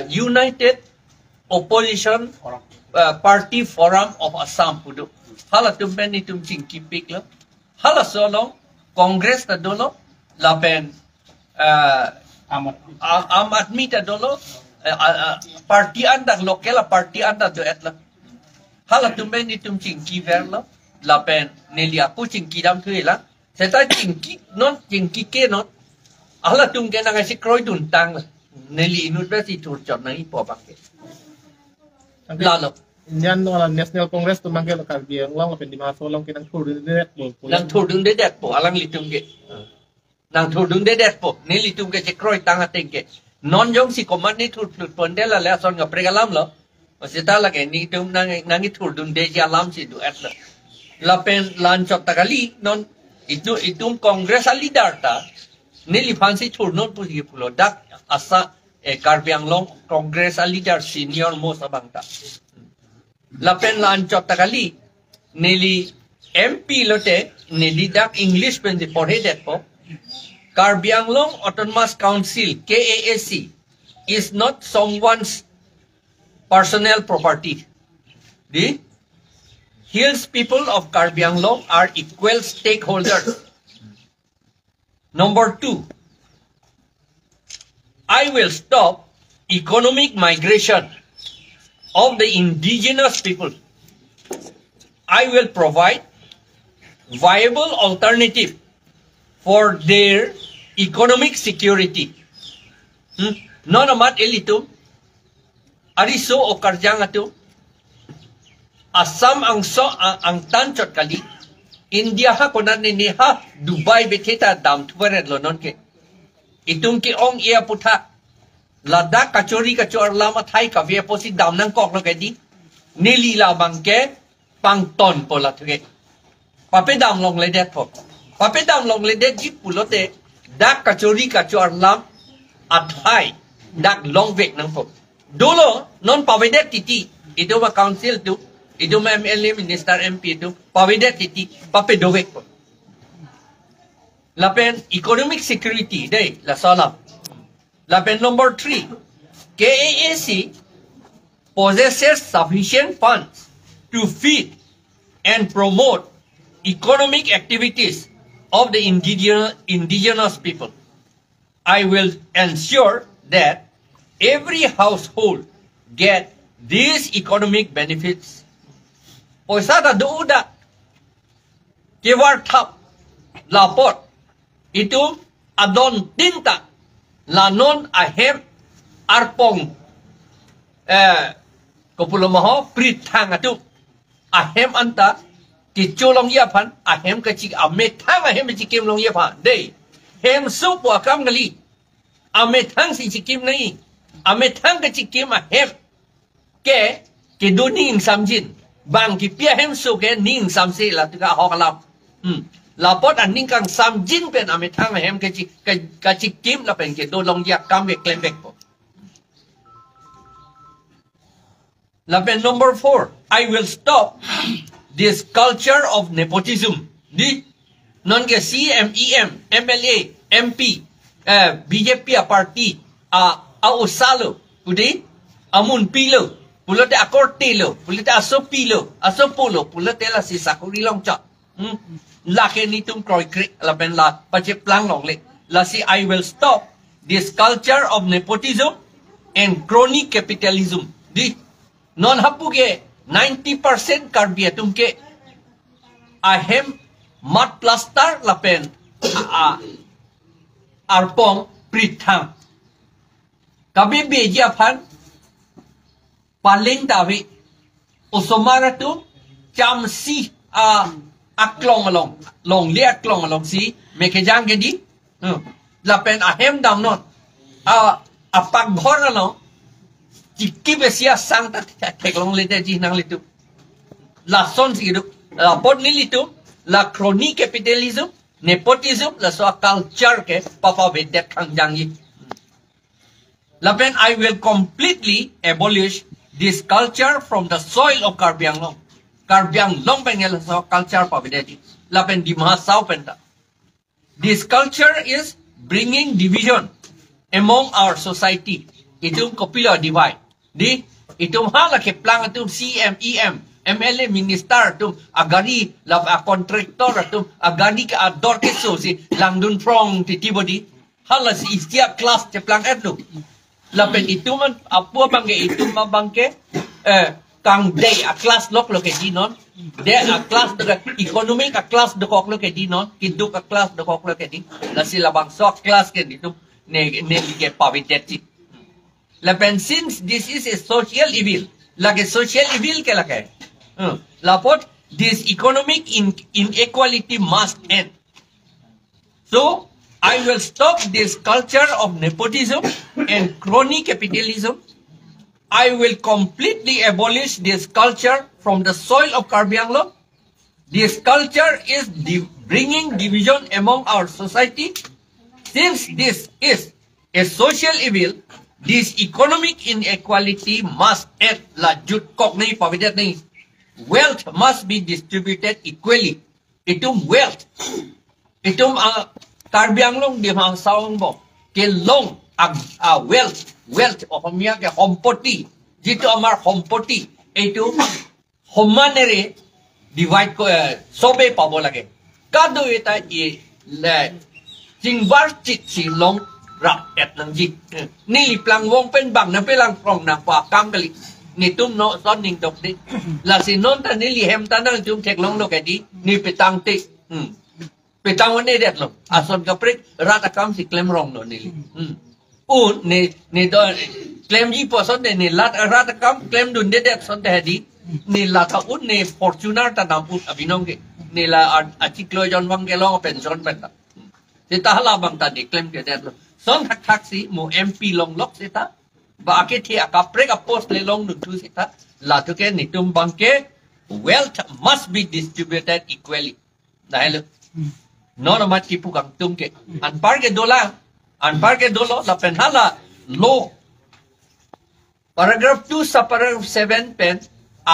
United Opposition Party Forum of Assam pudu. Hala tumpen ni tum ching kipik lo. Hala solo Congress ta dolo lapen Am Admi ta dolo party anda lokal party anda do etla. Hala tumpen ni tum ching kiver lo lapen neli aku ching kidam tu ela. Seta ching ki non ching ke non. Hala tum ke na kasi kroy dun tang la. Neli university tur chot na ipo bangke. Lalo. Indian National Congress tu manggil Karbiang long lapen di masolong kinang turun direct po. Nang turun direct po alang litum ke. Nang turun direct po ni litum ke cekroy tanga tengke. Non jong si command ni tur flut pondela le son nga pregalam lo. Masita lagi ni tum nang turun de jalam si du atla. Lapen lanchot takali non itum Congress leader ta ni lifansi turnon pu gi pulo dak asa Karbiang long Congress leader senior most abang ta. Lapen lanchot takali nili MP lote nili dak English pen di porhedet po Karbiang Long Autonomous Council KAAC is not someone's personal property. The Hills people of Karbiang Long are equal stakeholders. Number 2, I will stop economic migration of the indigenous people. I will provide viable alternative for their economic security. Non amat elitum ariso o karjang atu Assam ang tanchot kali India ha konan ni ha Dubai beteta dam tuwaret lo non ke itum ki ong ia putha Ladakh kachori kachor lama thai ka ve posi dam nang kok lo ke di nili la bangke pangton pola thuge pape dam long le det po pape dam long le det ji pulote dak kachori kachor lam athai dak long vek nang po dolo non pavedet titi itu ma council tu itu ma MLA minister MP tu pavedet titi pape dovek po lapen economic security dei la salam. Lapen number 3, KAAC possesses sufficient funds to feed and promote economic activities of the indigenous people. I will ensure that every household get these economic benefits. Poisa da douda kewar thap lapot itu adon tinta lanon ahem arpong kopulo maho prithang atu ahem anta kiculong yapan ahem kachik amethang ahem chikim long yapan dei hem sup wa kam gali amethang si chikim nahi amethang kachikim ahem ke duning samjin bang ki pia hem su ke ning samsi la tuka hokalam lapot aning kang samjin pen amethang hem kachikim la pen ke do long yak kam ke klembek po lapen number 4, I will stop this culture of nepotism di non ke CMEM MLA MP BJP party usalo udi amun pilo pulote akortilo pulote asopilo asopulo pulote la si sakuri long cha lake nitum kroy krik laben la pache plang long le la si I will stop this culture of nepotism and crony capitalism di non hapuge 90% karbia tumke ahem mat plaster lapen arpong pritham kabe beja phan paling dawi usomara tu chamsi aklong along long le aklong along si mekejang gedi lapen ahem dam non apak ghor along chikki besia sang ta theklong le de ji nang le tu la son si du la pot ni litu la crony capitalism nepotism la so culture ke papa vedet khang jangi lapen I will completely abolish this culture from the soil of Karbiang Long pengel so culture pavideti lapen di mahasau penta. This culture is bringing division among our society itum kopilo divide di itum hala ke plang atum CMEM MLA minister tum agari la contractor tum agari ka ador ke so si langdun from titibodi hala si istia class te plang etlu la pen ituman apu bangke itum bangke kang day a class lok lo ke dinon de a class de economic a class de kok lo ke dinon kiduk a class de kok lo ke di la sila bang so class ke ditum ne ke paviteti la pen since this is a social evil like a social evil ke lake la pot this economic inequality must end so I will stop this culture of nepotism and crony capitalism. I will completely abolish this culture from the soil of Karbi Anglong. This culture is bringing division among our society. Since this is a social evil, this economic inequality must end. La jut kok nahi pavidat nahi. Wealth must be distributed equally. Itum wealth. Itum Karbi Anglong di mang saung bo. Ke long wealth অসমীয়া কে সম্পত্তি যেটো আমাৰ সম্পত্তি এইটো সমানেৰে divide সবে পাব লাগে কাদো এটা চিংবাৰ Shillong rak et nang jit ni plang wong pen bang na pelang prong na pa kanggali ni tum no son ning dok di la sinon ta ni li hem ta nang tum thek long no ke di ni petang ti petang ne det lo ason ka prik rata kam si klem rong no ni ni do claim ji po son de ni lat rat kam claim dun de son de di ni la ta ni fortuner ta nam abinong ke ni la artiklo jon wang ke long pension pen ta ta hala bang ta di claim ke de son thak si mo MP long lok sita ba ke thi aka prek a post le long nu tu sita la to ke ni tum bang ke wealth must be distributed equally dahil no ma ti pu kang tum ke an par ke dola Anpar ke dolo la penhala law paragraph 2 sa paragraph 7 pen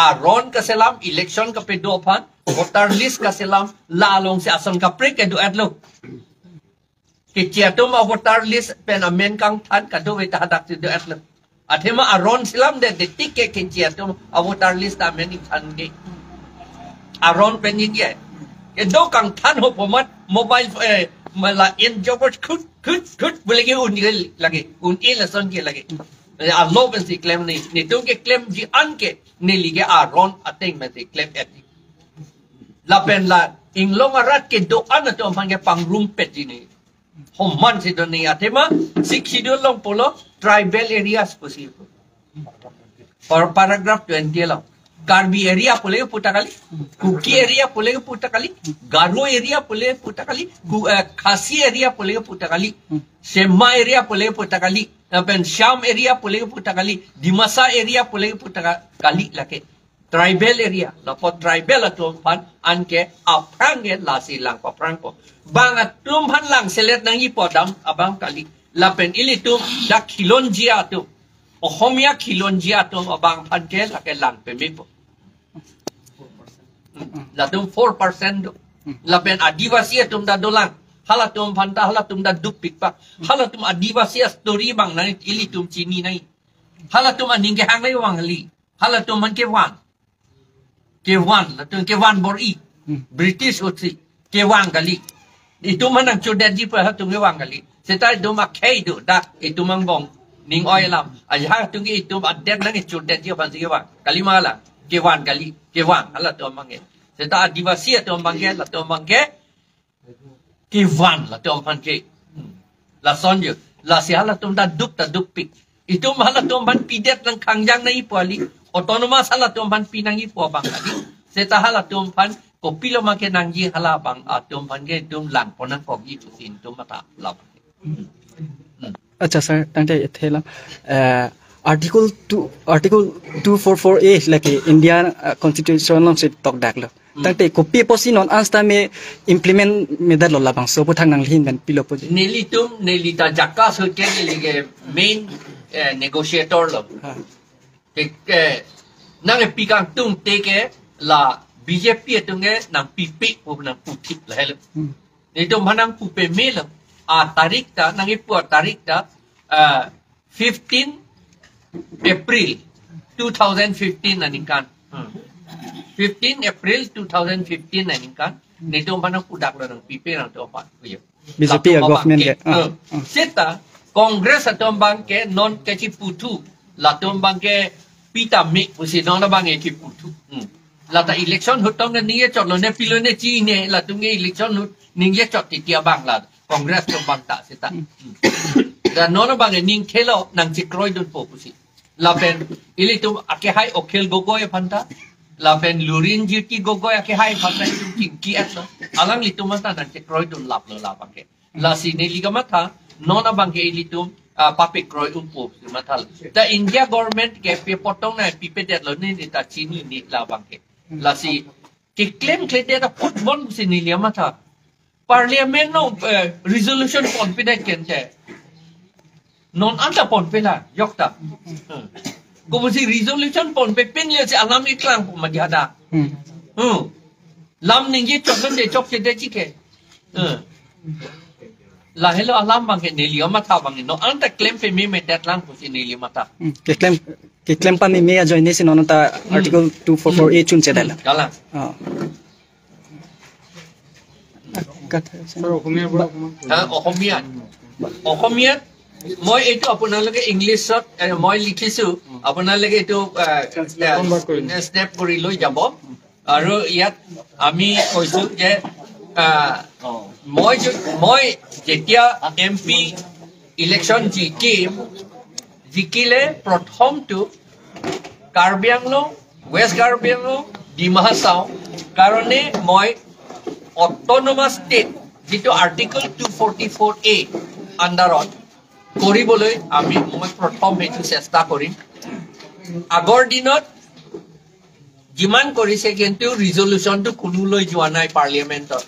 aron ka selam election ka pe do phan voter list ka selam lalong si ason ka pre ke do adlo ke chiatum voter list pen amen kang than ka do we ta hadak si do adlo athema aron selam de tik ke chiatum voter list amen than ke aron pen ni ye ke do kang than ho pomat mobile mala in jobot kut boleh ke un lagi un la son ke lagi a low ben si claim ni tu ke claim ji an ke ni lige a ron ateng ben si claim et la pen la ing long arat ke do an to man ke pang room pet ni hom man si do ni atema sik si do long polo tribal areas possible for paragraph 20 long Karbi area boleh putar kali, Kuki area boleh putar kali, Garo area boleh putar kali, Khasi area boleh putar kali, Shema area boleh putar kali, Sham area boleh putar kali, Dimasa area boleh putar kali lagi. Tribal area, lapor tribal atau pan anke aprang la silang paprang ko. Bang atum pan lang selet nangi podam abang kali. Lapen ili tu dak kilonjia tu. Ohomia kilonjia tu abang pan ke laki lang pemipo. Latum 4% lapen adivasi atum da dolang halatum phanta halatum da dupik pa halatum adivasi story bang nai ili tum chini nai halatum aning ke hang nai wang li halatum man ke wan latum ke wan bor i British utsi ke wang kali itu manang chodet ji pa hatum ke wang kali setai do ma khei do da itu mang bong ning oi lam aja tung ke itu adem nang chodet ji pan si ke wang kali mala Kewan kali, kewan, ala tu mangge. Seta adivasi tu mangge, la tu mangge. Kewan, la tu mangge. La sonjo, la si ala tu dah duk pik. Itu mahala tu man pidet nang kangjang na ipo ali. Otonomas ala tu man pinang ipo bang ali. Seta hala tu man kopilo make nangji hala bang tu mangge tu lang ponang kogi tu sin tu mata lap. अच्छा sir तंटे थेला Article 244A lagi Indian Constitution se tok dak lo. Tangte kopi posi non ansta me implement medal lo labang so putang nang lin ben pilo po. Nelita jaka so ke lige main negotiator lo. Ke nang pikang tum teke la BJP tunge nang pipi po nang putik la helo. Nito manang pupe melo a tarik ta nang ipo tarik ta 15 April 2015 nanikan 15 April 2015 nanikan nito mana kudak lang pipi nang topan kuya BJP government ke seta Congress atong bangke non kachi putu latong bangke pita mik usi non na bangke ki putu lata election hutong na niye chotlo ne pilo ne chi ne latung nge election hut ninge chot titia bang la Congress tong bang ta seta dan non na bangke ning khelo nang chikroi dun po pusi lapen ilitum ake hai okhel gogoy phanta lapen lurin jiti gogoy ake hai phanta ki atlo alang litum mata nang chikroi dun lap lo lapake la sine liga mata non abang ke ilitum papik kroi umpo matal the India government ke pe potong na pipet lo ni ta chini ni la bangke la si ke claim klete ta football sini lia mata parliament no resolution confident kente non anta pon pela yokta ko busi resolution pon pe pen le se alam ni klang ma diada lam ningi chok de chok de chike la hello alam bang ke neli mata bang no anta claim pe me dat lang busi neli mata ke claim pa me join ni sin ta article 244A chun chedala kala অসমীয়া মই এইটো আপোনালোকে ইংলিছত মই লিখিছো আপোনালোকে এইটো snap কৰি লৈ যাব আৰু ইয়াত আমি কৈছো যে মই যেতিয়া MP ইলেকশ্যন জিকিলে প্ৰথমটো কাৰ্বি আংলং ৱেষ্ট কাৰ্বি আংলং ডিমা হাছাও কাৰণে মই অট'নমাছ ষ্টেট যিটো আৰ্টিকল 244A আণ্ডাৰত কৰিবলৈ মই প্ৰথম এইটো চেষ্টা কৰিম আগৰ দিনত যিমান কৰিছে কিন্তু ৰিজলিউচনটো কোনো লৈ যোৱা নাই পাৰ্লিয়ামেণ্টত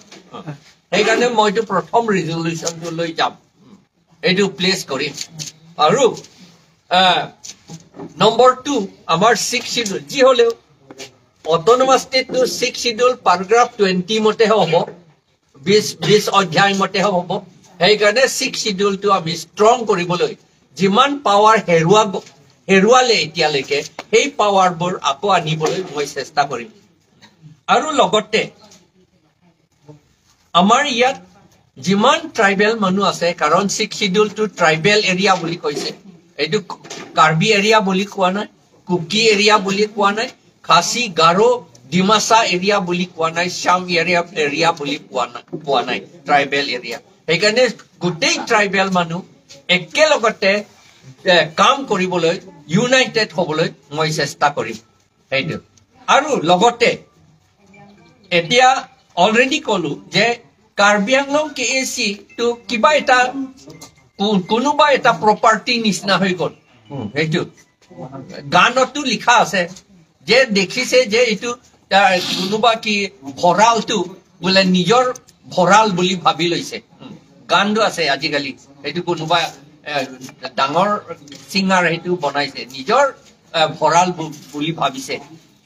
সেইকাৰণে মইতো প্ৰথম ৰিজলিউচনটো লৈ যাম এইটো প্লেচ কৰিম আৰু নম্বৰ 2 আমাৰ 6 শিডিউল যি হ'লেও অট'নমাছ ষ্টেটটো 6 শিডিউল paragraph 20 মতে হ'ব 20 অধ্যায় মতে হ'ব সেইকাৰণে 6 শিডিউলটো আমি ষ্ট্ৰং কৰিবলৈ যিমান পাৱাৰ হেৰুৱালে এতিয়ালৈকে সেই পাৱাৰবোৰ আকৌ আনিবলৈ মই চেষ্টা কৰিম আৰু লগতে আমাৰ ইয়াত যিমান ট্ৰাইবেল মানুহ আছে কাৰণ 6 শিডিউলটো ট্ৰাইবেল এৰিয়া বুলি কৈছে এইটো কাৰ্বি এৰিয়া বুলি কোৱা নাই কুকি এৰিয়া বুলি কোৱা নাই খাচী গাৰো ডিমাছা এৰিয়া বুলি কোৱা নাই শাম এৰিয়া বুলি কোৱা নাই ট্ৰাইবেল এৰিয়া সেইকাৰণে গোটেই ট্ৰাইবেল মানুহ একেলগতে কাম কৰিবলৈ ইউনাইটেড হ'বলৈ মই চেষ্টা কৰিম সেইটো আৰু লগতে এতিয়া অলৰেডি ক'লো যে কাৰ্বি আংলং KAC টো কিবা এটা কোনোবা এটা প্ৰপাৰ্টি নিচিনা হৈ গ'ল সেইটো গানতো লিখা আছে যে দেখিছে যে এইটো কোনোবা কি ভঁৰালটো বোলে নিজৰ ভঁৰাল বুলি ভাবি লৈছে গানটো আছে আজিকালি এইটো কোনোবা ডাঙৰ সিঙ্গাৰ সেইটো বনাইছে নিজৰ ভঁৰাল বুলি ভাবিছে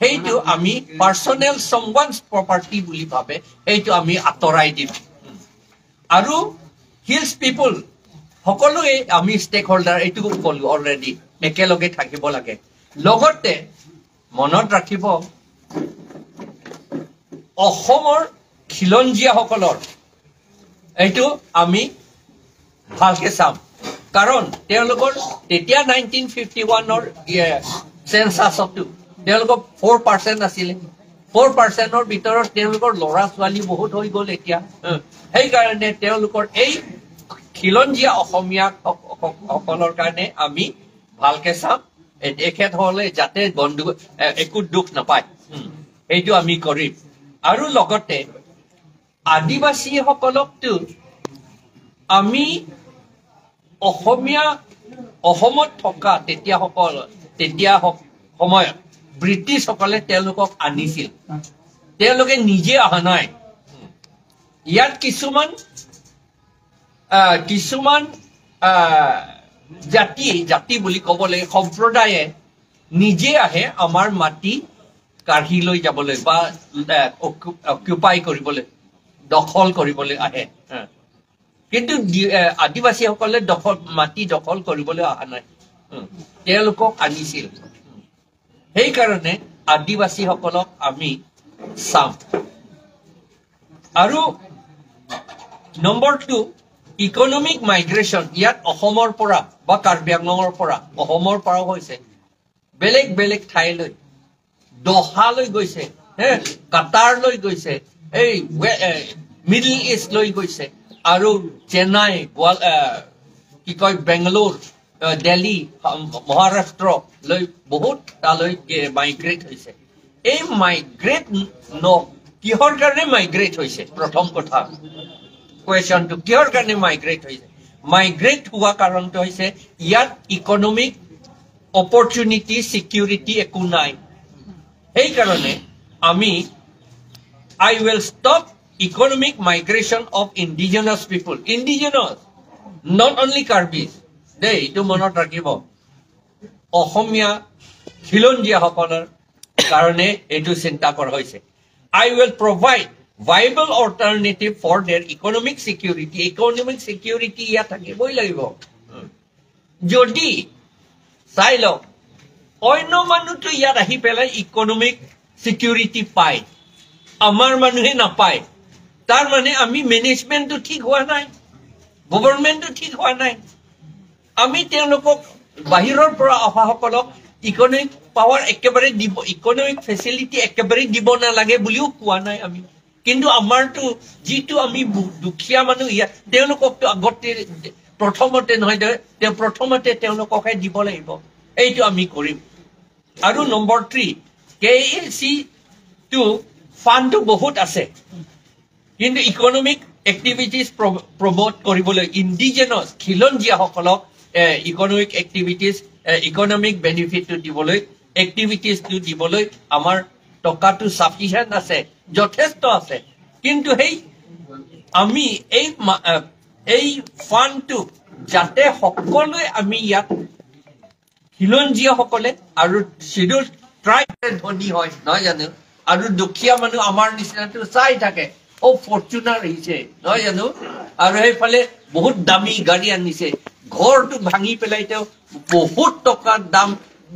সেইটো আমি পাৰ্সনেল someone's property বুলি ভাবে সেইটো আমি আতৰাই দিম আৰু হিলছ পিপল সকলোৱে আমি ষ্টেক হোল্ডাৰ এইটো ক'লো অলৰেডি একেলগে থাকিব লাগে লগতে মনত ৰাখিব অসমৰ খিলঞ্জীয়াসকলৰ এইটো আমি ভালকে চাম কাৰণ তেওঁলোকৰ তেতিয়া 1951ৰ সেন্সাছটো তেওঁলোকৰ 4% আছিলে 4%ৰ ভিতৰত তেওঁলোকৰ ল'ৰা ছোৱালী বহুত হৈ গ'ল এতিয়া সেই কাৰণে তেওঁলোকৰ এই খিলঞ্জীয়া অসমীয়া সকলৰ কাৰণে আমি ভালকে চাম এখেত হলে যাতে বন্ধু একো দুখ নাপায় এইটো আমি কৰিম আৰু লগতে আদিবাসী সকলকটো আমি অসমত থকা তেতিয়া সময়ত ব্ৰিটিছ সকলে তেওঁলোকক আনিছিল তেওঁলোকে নিজে অহা নাই ইয়াত কিছুমান জাতি বুলি ক'বলৈ সম্প্ৰদায়ে নিজে আহে আমাৰ মাটি কাঢ়ি লৈ যাবলৈ বা অকুপাই কৰিবলৈ দখল কৰিবলৈ আহে কিন্তু আদিবাসীসকলে মাটি দখল কৰিবলৈ অহা নাই তেওঁলোকক আনিছিল সেইকাৰণে আদিবাসীসকলক আমি চাম আৰু নম্বৰ 2 ইকনমিক মাইগ্ৰেশ্যন ইয়াত অসমৰ পৰা বা কাৰ্বি আংলঙৰ পৰা অসমৰ পৰাও হৈছে বেলেগ বেলেগ ঠাইলৈ দহালৈ গৈছে কাটাৰলৈ গৈছে এই মিডল ইষ্ট লৈ গৈছে আৰু চেন্নাই কি কয় বেংগালোৰ দিল্লী মহাৰাষ্ট্ৰ লৈ বহুত তালৈ মাইগ্ৰেট হৈছে এই মাইগ্ৰেট কিহৰ কাৰণে মাইগ্ৰেট হৈছে প্ৰথম কথা কুৱেশ্যনটো কিহৰ কাৰণে মাইগ্ৰেট হৈছে মাইগ্ৰেট হোৱা কাৰণটো হৈছে ইয়াত ইকনমিক অপৰচুনিটি সিকিউৰিটি একো নাই সেইকাৰণে আমি I will stop economic migration of indigenous people. Indigenous, not only Karbis. They to monot rakibo. Ohomia, Khilonjia hokoner, karone etu sinta kor hoise. I will provide viable alternative for their economic security. Economic security ya thakiboi lagibo. Jodi sailo oino manu to ya rahi pelai economic security pai. আমাৰ মানুহে নাপায় তাৰ মানে আমি মেনেজমেন্টটো ঠিক হোৱা নাই গভৰ্ণমেন্টটো ঠিক হোৱা নাই আমি তেওঁলোকক বাহিৰৰ পৰা অহাসকলক ইকনমিক পাৱাৰ একেবাৰে দিব ইকনমিক ফেচিলিটি একেবাৰে দিব নালাগে বুলিও কোৱা নাই আমি কিন্তু আমাৰটো যিটো আমি দুখীয়া মানুহ তেওঁলোককতো আগতে প্ৰথমতে নহয় প্ৰথমতে তেওঁলোককহে দিব লাগিব এইটো আমি কৰিম আৰু নম্বৰ 3 KAC to ফান্ডটো বহুত আছে কিন্তু ইকনমিক এক্টিভিটিজ প্ৰমোট কৰিবলৈ ইন্ডিজেনাস খিলঞ্জীয়া সকলক ইকনমিক এক্টিভিটিজ ইকনমিক বেনিফিটটো দিবলৈ এক্টিভিটিজটো দিবলৈ আমাৰ টকাটো সাফিচিয়েন্ট আছে যথেষ্ট আছে কিন্তু সেই আমি এই ফান্ডটো যাতে সকলোৱে আমি ইয়াত খিলঞ্জীয়া সকলে আৰু শিডিউল ট্ৰাইবে ধনী হয় নহয় জানো আৰু দুখীয়া মানুহ আমাৰ নিচিনাটো চাই থাকে ও ফৰ্চুনাৰ হৈছে নহয় জানো আৰু সেইফালে বহুত দামী গাড়ী আনিছে ঘৰটো ভাঙি পেলাই তেওঁ বহুত টকাৰ দাম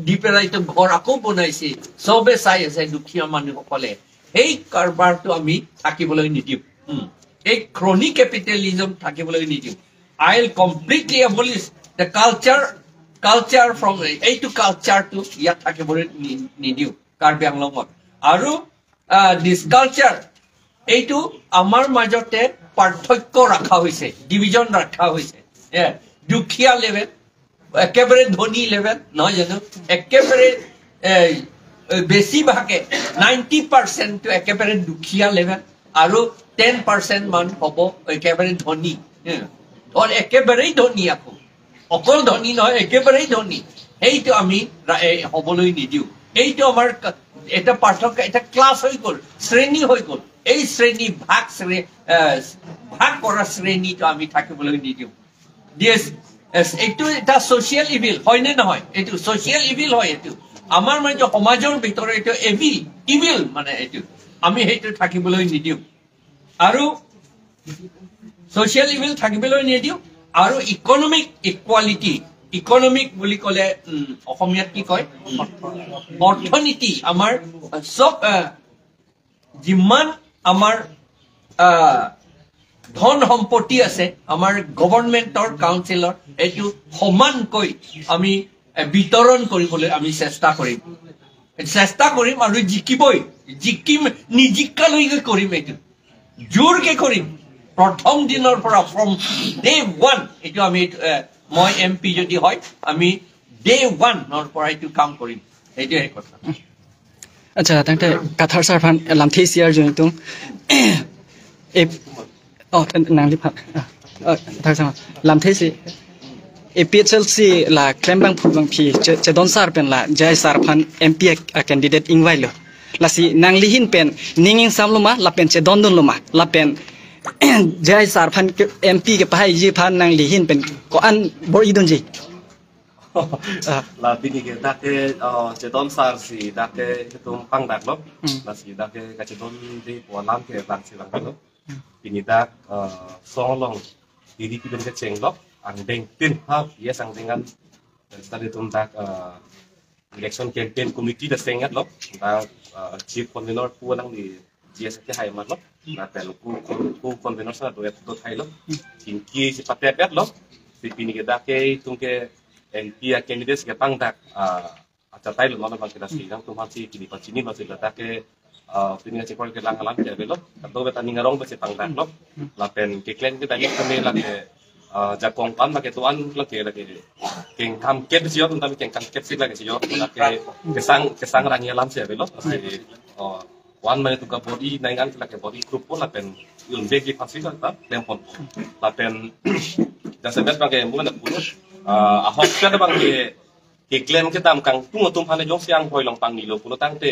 দি পেলাই তেওঁ ঘৰ আকৌ বনাইছে চবে চাই আছে দুখীয়া মানুহসকলে এই কাৰবাৰটো আমি থাকিবলৈ নিদিওঁ এই ক্ৰনিক কেপিটেলিজম থাকিবলৈ নিদিওঁ I will completely abolish the culture from এইটো কালচাৰটো ইয়াত থাকিবলৈ নিদিওঁ কাৰ্বি আংলঙত আৰু দিস কালচাৰ এইটো আমাৰ মাজতে পাৰ্থক্য ৰাখা হৈছে ডিভিজন ৰাখা হৈছে দুখীয়া লেভেল একেবাৰে ধনী লেভেল নহয় জানো একেবাৰে বেছিভাগে 90% টো একেবাৰে দুখীয়া লেভেল আৰু 10% মান হ'ব একেবাৰে ধনী और একেবাৰেই ধনী আকৌ অকল ধনী নহয় একেবাৰেই ধনী এইটো আমি হ'বলৈ নিদিওঁ এইটো আমাৰ এটা পাৰ্থক্য এটা ক্লাছ হৈ গ'ল শ্ৰেণী হৈ গ'ল এই শ্ৰেণী ভাগ কৰা শ্ৰেণীটো আমি থাকিবলৈ নিদিওঁ এইটো এটা ছ'চিয়েল ইভিল হয়নে নহয় এইটো ছ'চিয়েল ইভিল হয় এইটো আমাৰ মানে সমাজৰ ভিতৰত এইটো ইভিল মানে এইটো আমি সেইটো থাকিবলৈ নিদিওঁ আৰু ছ'চিয়েল ইভিল থাকিবলৈ নিদিওঁ আৰু ইকনমিক ইকুৱালিটি ইকনমিক বুলি ক'লে অসমীয়াত কি কয় অৰ্থনীতি আমাৰ সব যিমান আমাৰ ধন সম্পত্তি আছে আমাৰ গভৰ্ণমেণ্টৰ কাউন্সিলৰ এইটো সমানকৈ আমি বিতৰণ কৰিবলৈ আমি চেষ্টা কৰিম আৰু জিকিম নিজিকালৈকে কৰিম এইটো জোৰকে কৰিম প্ৰথম দিনৰ পৰা ফ্ৰম ডে 1 এইটো আমি মই এমপি যদি হয় আমি ডে 1 নৰ পৰা এইটো কাম কৰিম এইটোৱে কথা আচ্ছা তাতে কাথাৰ সাৰফান লামথেচিয়াৰ জয়তুং এ নাংলি ফা কাথাৰ লামথেচি এপিএচএলসি লা ক্লেমবাং ফুবাং ফি চেদন সারপেন লা জয় সারফান এমপি ক্যান্ডিডেট ইনভাইলো লাসি নাংলিহিন পেন নিংিং সামলুমা লাপেন চেদন দুলুমা লাপেন jai sarphan MP ke pahai ji phan nang lihin pen ko an bor idon ji la bini ke dake chedon sar si dake tum pang dak lo la si dake ka chedon de po lam ke bang si lang lo bini dak song long diri ki ke cheng lo ang deng tin ha yes ang dengan tadi tuntak election campaign committee da sengat lo ta chief convener pu nang di GS ke hai mat lo na pen ku convener sa do thai lo tin ki si patet lo si pini ke da ke tung ke MP candidates ke pang dak acha tai lo na bang ke da si nang tum ha si kini pa chini ma si da ke pini ke chekor ke lang lang ke lo ta do ta ningarong ba si pang dak lo la pen ke klen ke da ni kame la ke jakong pan ma ke tuan lagi keng kam ket sih yo tentang keng kam ket sih lagi sih yo lagi kesang rangi alam sih belok masih wan mana tu body naingan lagi body group pun lapen yun begi pasti kan tak lempon lapen dasar bet bang ke mungkin ada puluh ahok kan bang ke klaim kita kang tum hane jong siang hoi long pang nilo puluh tang te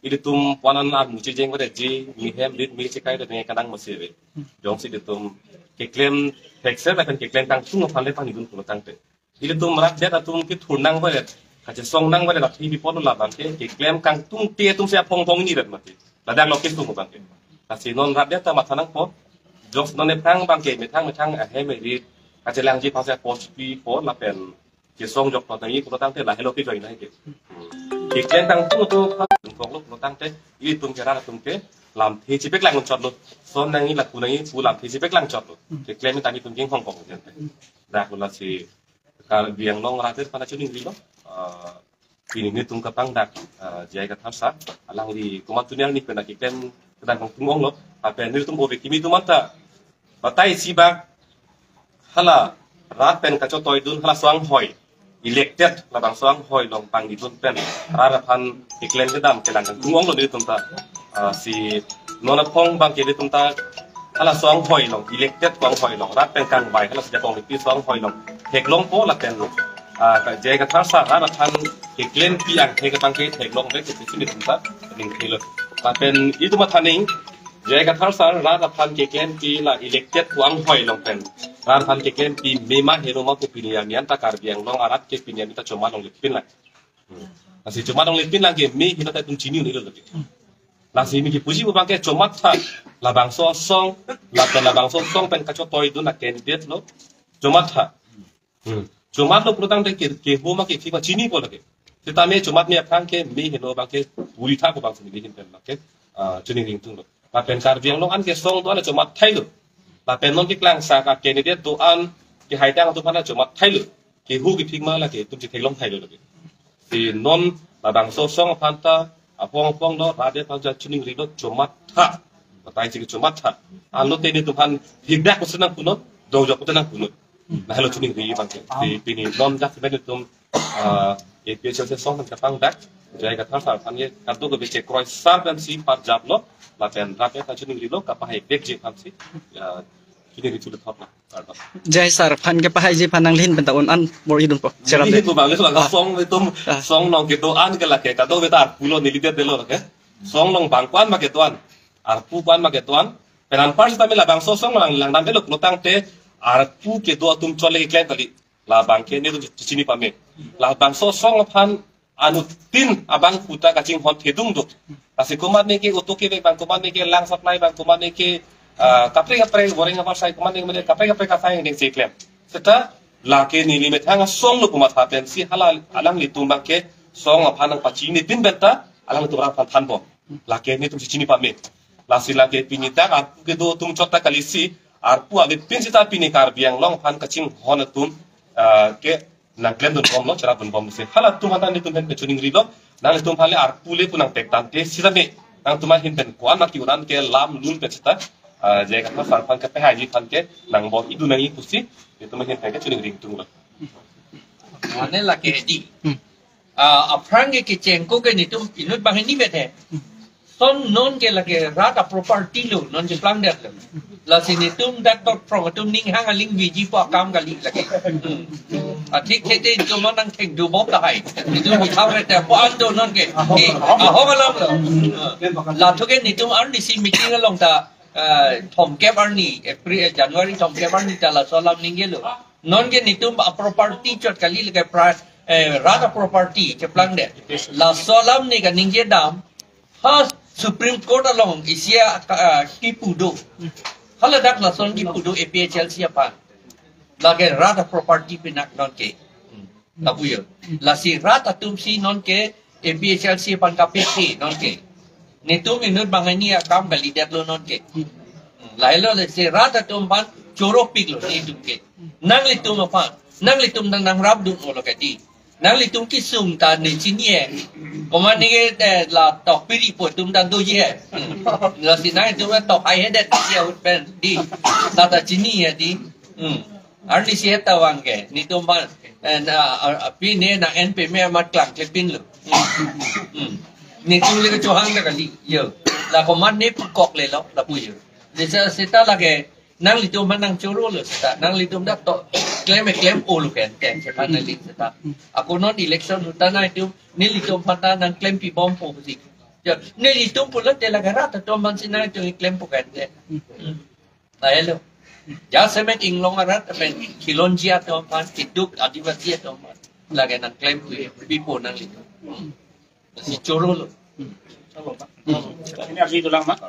ini tum panan ar muci jeng pada ji mihem dit mi cekai dengan kadang masih be jong si ditum ke klaim texer lapan ke klaim tang tung hane pang nilo puluh tang te ini tum merak dia tum kit hurnang pada kaca song nang pada laki di ponu lapan ke klaim kang tung te tum siap pong ini dah mati ladang lokis tum bang ke kasih non rak dia tamat sanang po jok non nepang bang ke metang meri kaca lang ji pasal post pi po lapan ke song jok tentang ini puluh tang te lah hello ke join lagi ke klaim tang tung tu kong lu puluh tang te ini tum kira tum ke làm thì chỉ biết làm một chọt luôn, sau này là phụ làm thì chỉ biết làm chọt luôn, thì claim người ta đi tung tiếng Hong Kong như thế, đặc biệt là chỉ cả việc nông ra tới phần chuyện gì đó, thì những tung cái băng đặc, giải cái tháp sát, làm đi công an tuần này phần là cái claim cái đàn tung ông luôn, à phần này tung bộ việc kimi tung mất ta, và tay si bạc, hala rat pen cái chỗ tôi đun hala xoang hỏi, elected là bằng xoang hỏi lòng bằng đi đun pen, ra phần cái claim cái đam cái đàn tung ông luôn đi tung ta. Si nona pong bang kiri tumta hala soang hoi long elected soang hoi long rat pen kang bai hala sejak kong pi soang hoi long thek long po la pen ka je ka thar sa ra than ke klen pi ang thek bang ke thek long be ke sini tumta ning khilo ka pen itu ma thaning je ka thar sa ra than ke klen pi la elected soang hoi long pen ra than ke klen pi mema hero ma ke pinia mian ta kar biang long arat ke pinia mi ta choma long lepin la asi choma long lepin la ke mi hina ta tum chini ni lo Lasi mi kipuji bang ke comat tha la bang so song la bang so song pen kacho toy du na candidate lo comat tha comat lo prutang de ke ho ma ke fi ma chini ko lage ta me comat me phang ke mi hino bang ke puri tha ko bang sini hin pen ke chuni ring tung lo la pen kar viang long an ke song do la comat thai lo la pen non ki klang sa ka candidate do an ke hai tang tu phana comat thai lo ke hu ki phing ma la ke tum chi thek long thai lo lage ti non la bang so song phan ta apong lo rade panja chuning ridot chomat tha batai chi chomat tha alo te ni tuhan higdak usenang kuno dojok utenang kuno na hello chuning ri bang ke pini non dak ben tum e pechel se song ka pang dak jai ka thar phan ye kadu ko beche kroi sar dan si par jap lo la pen rade ta chuning ri lo ka pa hai bek je phan si chuning ri chu le thot na jai sar phan ke pa hai je phanang lin ben ta on an bor idun po seram de tu bang le la song nong ke to an ke la ke ka do beta pulo ni lidet de lo ke song long bang kwan ma ke tuan ar pu kwan ma ke tuan penan par sa me la bang so song lang dan de lo tang te ar pu ke do tum chole ke klen kali la bang ke ne tu chini pa me la bang so song phan anu tin abang puta ka ching hon thedung do asi komat ne ke oto ke bang komat ne ke lang supply bang komat ne ke kapre boring apa sai komat ne kapre ka sai ne se klem seta la ke ni limit hanga song lo kumat hapen si halal alang li tumbang ke song aphanang pachi ni bin benta alang tu ra phan bo la ke ni tum chini pa me la si la ke pini ta ka ke do tum chota kalisi ar pu ave pin sita pini kar biang long phan ka ching hon tum ke na klem don bom lo chara bun bom se hala tum hatan ni tum ben pe chuning ri lo na tum phale ar pu le punang tek tan te sida me nang tum hin ben ko an ma ki uran ke lam lun pe chita je ka sar phan ka pe hai ji phan ke nang bo idu nang i kusi itu mungkin mereka curi ring tunggu. Mana lah ke di. Aprang ke cengko ke ni tu inut bang ni bete. Son non ke lagi rata property lo non je plang dat. La sini tum dat tok from tum ning hang aling biji po kam kali lagi. Atik kete cuma nang tek du bob dah hai. Itu mukhau rete po ando non ke. Hong alam lo. La tu ke ni tum an di si meeting along ta. Thom kep arni April January thom kep arni tala solam ningelo non ke nitum property chot kali le price rata property ke plang de la solam ni ka ningge dam ha Supreme Court along isia ki pudo hala dak la son ki pudo APHL siapa la ke rata property pinak non ke Tahu ya. La si rat atum si non ke APHLC pan KPT non ke. Nitum inut bangani akam kali dia lo non ke. Lailo le si rat atum pan corok pig lo ni tum ke. Nang litum apa? Nang litum nang rab dum lo ke di. Nang litum ki sum ta ni sini Koman ni ke la tok piri po tum dan do ye. La si nang tum tok ai hedet dia pen di. Ta sini ya di. Arni siya tawang ke ni tumban pi ne na NP me mat klak klepin lo ni tu le chohang la kali yo la koman ne kok le lo la pu yo desa seta la ke nang li tumban nang choro lo seta nang li tum da to claim o lo ken ken se pan li seta ako non election ta na tu ni li tum pata nang claim pi bom po si yo ni li tum pulo te la garata tumban sinai tu claim po ken le la hello Ya semet inglong arat men kilonjia to pan hidup adivasi to man lagi nak claim pipo nang itu si choro lo Ini asli tulang mak.